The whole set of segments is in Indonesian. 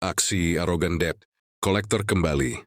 Aksi arogan debt collector kembali.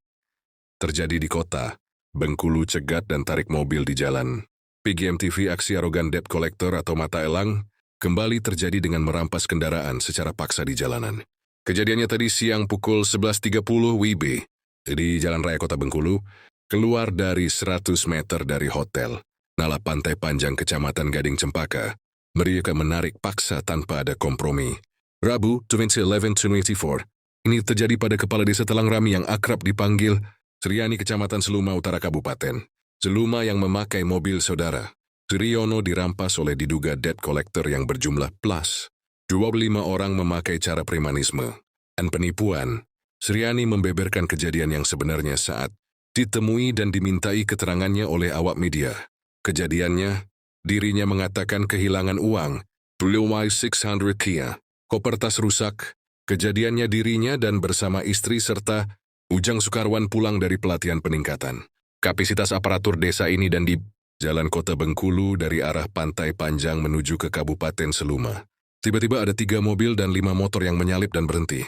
Terjadi di kota, Bengkulu cegat dan tarik mobil di jalan. PGMTV aksi arogan debt collector atau mata elang kembali terjadi dengan merampas kendaraan secara paksa di jalanan. Kejadiannya tadi siang pukul 11.30 WIB di Jalan Raya Kota Bengkulu, keluar dari 100 meter dari hotel Nala Pantai Panjang Kecamatan Gading Cempaka. Mereka menarik paksa tanpa ada kompromi. Rabu, 2011-24, ini terjadi pada Kepala Desa Telangrami yang akrab dipanggil Sriani Kecamatan Seluma Utara Kabupaten. Seluma yang memakai mobil saudara. Suryono dirampas oleh diduga debt collector yang berjumlah plus 25 orang memakai cara premanisme dan penipuan. Sriani membeberkan kejadian yang sebenarnya saat ditemui dan dimintai keterangannya oleh awak media. Kejadiannya, dirinya mengatakan kehilangan uang, Blue 600 Kia, koper tas rusak. Kejadiannya dirinya dan bersama istri serta Ujang Sukarwan pulang dari pelatihan peningkatan kapasitas aparatur desa ini dan di Jalan Kota Bengkulu dari arah Pantai Panjang menuju ke Kabupaten Seluma. Tiba-tiba ada 3 mobil dan 5 motor yang menyalip dan berhenti.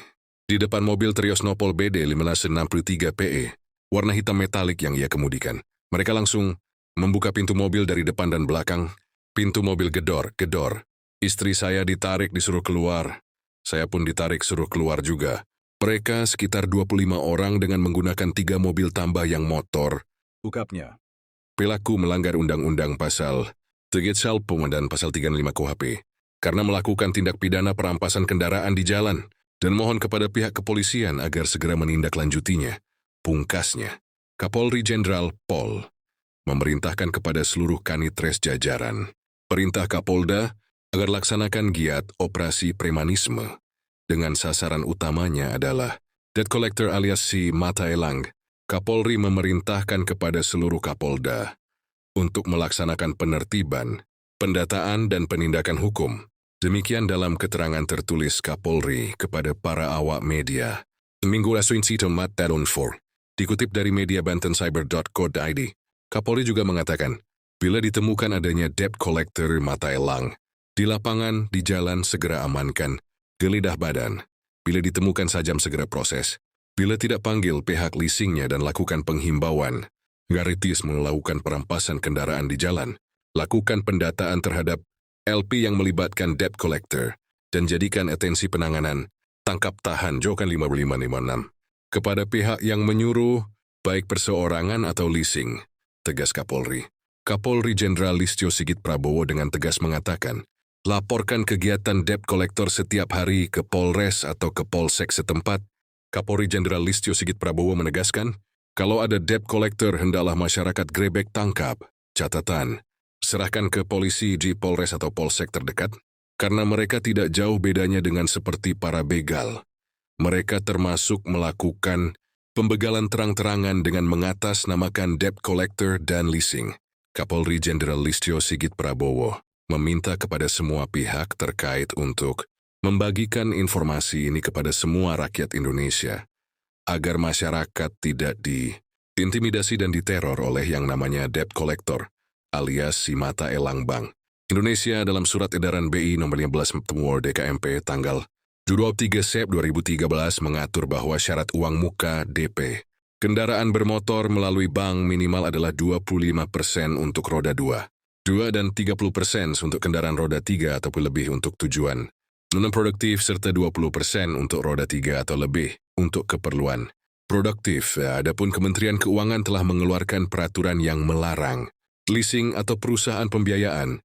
Di depan mobil Trios Nopol BD 1563 PE, warna hitam metalik yang ia kemudikan. Mereka langsung membuka pintu mobil dari depan dan belakang. Pintu mobil gedor. Istri saya ditarik disuruh keluar. Saya pun ditarik suruh keluar juga. Mereka sekitar 25 orang dengan menggunakan 3 mobil tambah yang motor. Ungkapnya. Pelaku melanggar Undang-Undang Pasal 3 dan Pasal 35 KUHP karena melakukan tindak pidana perampasan kendaraan di jalan dan mohon kepada pihak kepolisian agar segera menindaklanjutinya. Pungkasnya, Kapolri Jenderal Pol memerintahkan kepada seluruh kanitres jajaran perintah Kapolda agar laksanakan giat operasi premanisme dengan sasaran utamanya adalah debt collector alias si mata elang. Kapolri memerintahkan kepada seluruh Kapolda untuk melaksanakan penertiban, pendataan dan penindakan hukum. Demikian dalam keterangan tertulis Kapolri kepada para awak media. Minggu lalu Tomat Talon 4, dikutip dari media bantencyber.co.id. Kapolri juga mengatakan, bila ditemukan adanya debt collector mata elang, di lapangan, di jalan segera amankan, geledah badan. Bila ditemukan sajam segera proses. Bila tidak panggil pihak leasingnya dan lakukan penghimbauan, Garitis melakukan perampasan kendaraan di jalan, lakukan pendataan terhadap LP yang melibatkan debt collector, dan jadikan atensi penanganan, tangkap tahan Jokan 5556, kepada pihak yang menyuruh, baik perseorangan atau leasing, tegas Kapolri. Kapolri Jenderal Listio Sigit Prabowo dengan tegas mengatakan, laporkan kegiatan debt collector setiap hari ke Polres atau ke Polsek setempat. Kapolri Jenderal Listio Sigit Prabowo menegaskan, kalau ada debt collector hendaklah masyarakat grebek tangkap. Catatan, serahkan ke polisi di Polres atau Polsek terdekat, karena mereka tidak jauh bedanya dengan seperti para begal. Mereka termasuk melakukan pembegalan terang-terangan dengan mengatasnamakan debt collector dan leasing. Kapolri Jenderal Listio Sigit Prabowo meminta kepada semua pihak terkait untuk membagikan informasi ini kepada semua rakyat Indonesia, agar masyarakat tidak diintimidasi dan diteror oleh yang namanya debt collector, alias si mata elang bank. Indonesia dalam surat edaran BI nomor 15 DKMP tanggal 23 Sep 2013 mengatur bahwa syarat uang muka DP kendaraan bermotor melalui bank minimal adalah 25% untuk roda 2 dan 30% untuk kendaraan roda 3 ataupun lebih untuk tujuan non-produktif serta 20% untuk roda 3 atau lebih untuk keperluan produktif. Adapun Kementerian Keuangan telah mengeluarkan peraturan yang melarang leasing atau perusahaan pembiayaan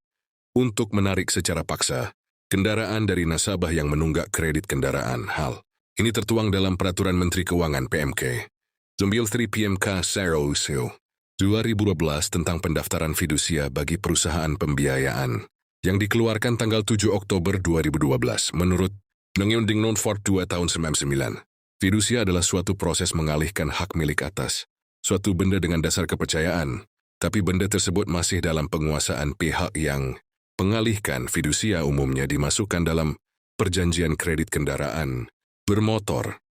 untuk menarik secara paksa kendaraan dari nasabah yang menunggak kredit kendaraan. Hal ini tertuang dalam Peraturan Menteri Keuangan PMK 93 PMK 00 2012 tentang pendaftaran fidusia bagi perusahaan pembiayaan yang dikeluarkan tanggal 7 Oktober 2012. Menurut Undang-Undang No. 2 tahun 99, fidusia adalah suatu proses mengalihkan hak milik atas suatu benda dengan dasar kepercayaan, tapi benda tersebut masih dalam penguasaan pihak yang pengalihkan. Fidusia umumnya dimasukkan dalam perjanjian kredit kendaraan bermotor.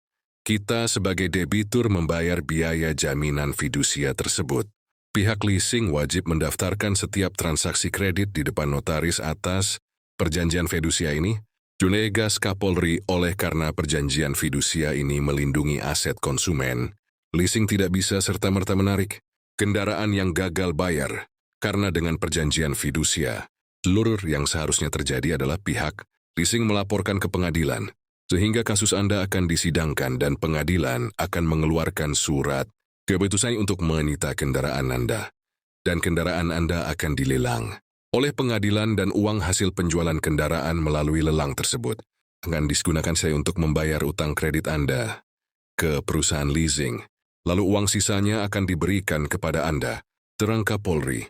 Kita sebagai debitur membayar biaya jaminan fidusia tersebut. Pihak leasing wajib mendaftarkan setiap transaksi kredit di depan notaris atas perjanjian fidusia ini Junegas Kapolri oleh karena perjanjian fidusia ini melindungi aset konsumen, leasing tidak bisa serta-merta menarik kendaraan yang gagal bayar, karena dengan perjanjian fidusia, seluruh yang seharusnya terjadi adalah pihak leasing melaporkan ke pengadilan, sehingga kasus Anda akan disidangkan dan pengadilan akan mengeluarkan surat keputusan untuk menyita kendaraan Anda, dan kendaraan Anda akan dilelang oleh pengadilan dan uang hasil penjualan kendaraan melalui lelang tersebut akan digunakan saya untuk membayar utang kredit Anda ke perusahaan leasing. Lalu uang sisanya akan diberikan kepada Anda. Terang Kapolri.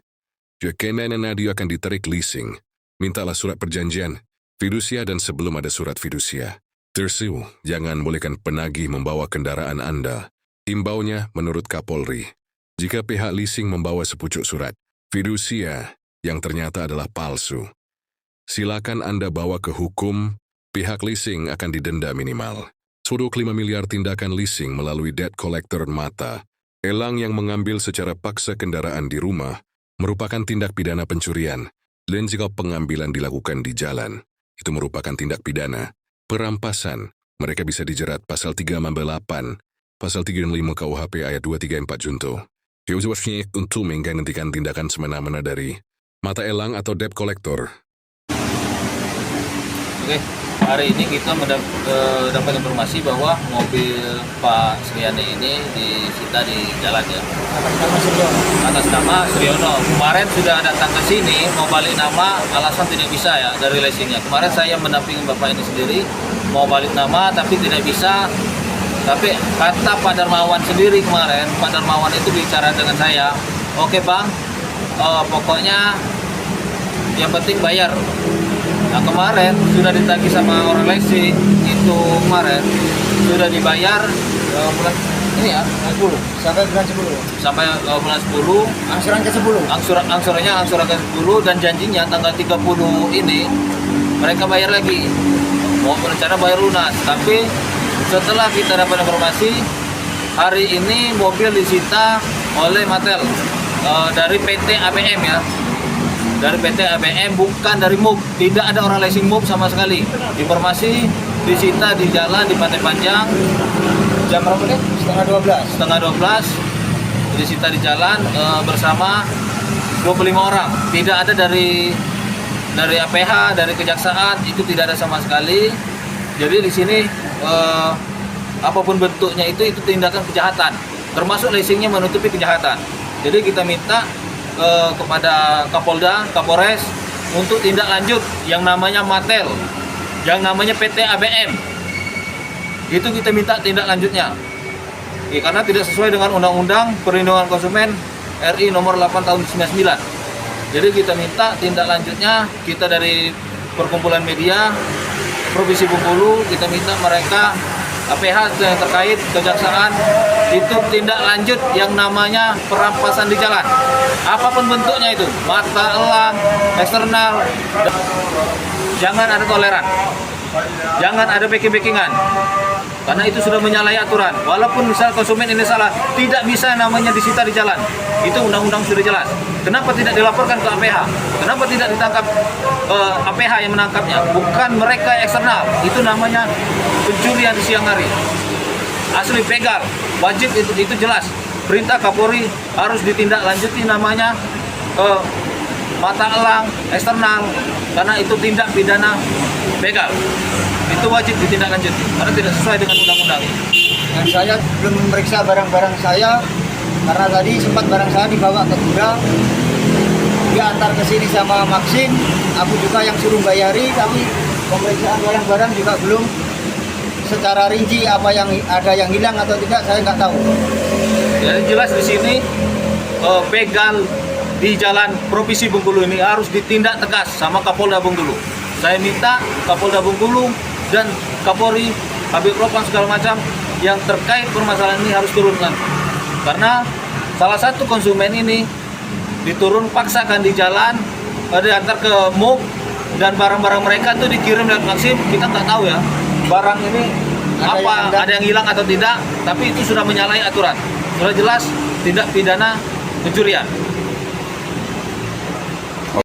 Kenan Nadio akan ditarik leasing. Mintalah surat perjanjian, fidusia dan sebelum ada surat fidusia. Tersu, jangan bolehkan penagih membawa kendaraan Anda. Imbaunya menurut Kapolri. Jika pihak leasing membawa sepucuk surat fidusia yang ternyata adalah palsu, silakan Anda bawa ke hukum, pihak leasing akan didenda minimal 5 miliar. Tindakan leasing melalui debt collector mata elang yang mengambil secara paksa kendaraan di rumah merupakan tindak pidana pencurian, dan jika pengambilan dilakukan di jalan, itu merupakan tindak pidana perampasan. Mereka bisa dijerat pasal 3 8, pasal 3 dan 5 KUHP ayat 2, 3, 4 junto. Yusufnya untuk menghentikan tindakan semena-mena dari mata elang atau debt collector. Oke, hari ini kita dapat informasi bahwa mobil Pak Sriani ini disita di jalan ya. Atas nama Suryono. Kemarin sudah datang ke sini mau balik nama, alasan tidak bisa ya dari leasingnya. Kemarin saya mendampingi Bapak ini sendiri mau balik nama tapi tidak bisa. Tapi kata Pak Darmawan sendiri kemarin, Pak Darmawan itu bicara dengan saya, oke Bang, pokoknya yang penting bayar. Nah kemarin sudah ditagih sama orang leasing, itu kemarin sudah dibayar bulan ini ya, 10. Sampai bulan 10. Sampai bulan 10. Angsuran ke-10. Angsuran ke-10 dan janjinya tanggal 30 ini mereka bayar lagi. Mau berencana bayar lunas, tapi setelah kita dapat informasi hari ini mobil disita oleh Mattel dari PT ABM ya. Dari PT ABM, bukan dari MUB. Tidak ada orang leasing MUB sama sekali. Informasi disita di jalan di Pantai Panjang. Jam berapa nih? Setengah 12. Disita di jalan bersama 25 orang. Tidak ada dari APH, dari Kejaksaan, itu tidak ada sama sekali. Jadi di sini apapun bentuknya itu tindakan kejahatan. Termasuk leasingnya menutupi kejahatan. Jadi kita minta kepada Kapolda, Kapolres untuk tindak lanjut yang namanya Mattel, yang namanya PT ABM. Itu kita minta tindak lanjutnya. Karena tidak sesuai dengan Undang-Undang Perlindungan Konsumen RI nomor 8 tahun 99. Jadi kita minta tindak lanjutnya, kita dari Perkumpulan Media Provinsi Bengkulu, kita minta mereka APH yang terkait Kejaksaan itu tindak lanjut yang namanya perampasan di jalan. Apapun bentuknya itu, mata elang, eksternal, jangan ada toleran. Jangan ada backing-backingan. Karena itu sudah menyalahi aturan. Walaupun misal konsumen ini salah, tidak bisa namanya disita di jalan. Itu undang-undang sudah jelas. Kenapa tidak dilaporkan ke APH? Kenapa tidak ditangkap APH yang menangkapnya? Bukan mereka eksternal. Itu namanya pencurian di siang hari. Asli begal, wajib itu jelas. Perintah Kapolri harus ditindaklanjuti namanya mata elang eksternal, karena itu tindak pidana begal. Itu wajib ditindaklanjuti karena tidak sesuai dengan undang-undang. Dan saya belum memeriksa barang-barang saya karena tadi sempat barang saya dibawa ke gudang. Dia antar ke sini sama Maxim, aku juga yang suruh bayari, tapi pemeriksaan barang-barang juga belum secara rinci apa yang ada yang hilang atau tidak saya nggak tahu. Jadi jelas di sini begal di jalan Provinsi Bengkulu ini harus ditindak tegas sama Kapolda Bengkulu. Saya minta Kapolda Bengkulu dan Kapolri, Habib Propam segala macam yang terkait permasalahan ini harus turunkan. Karena salah satu konsumen ini diturun paksakan di jalan, diantar ke MUB dan barang-barang mereka tuh dikirim lewat Maxim. Kita nggak tahu ya barang ini ada yang hilang atau tidak, tapi itu sudah menyalahi aturan. Sudah jelas tindak pidana pencurian.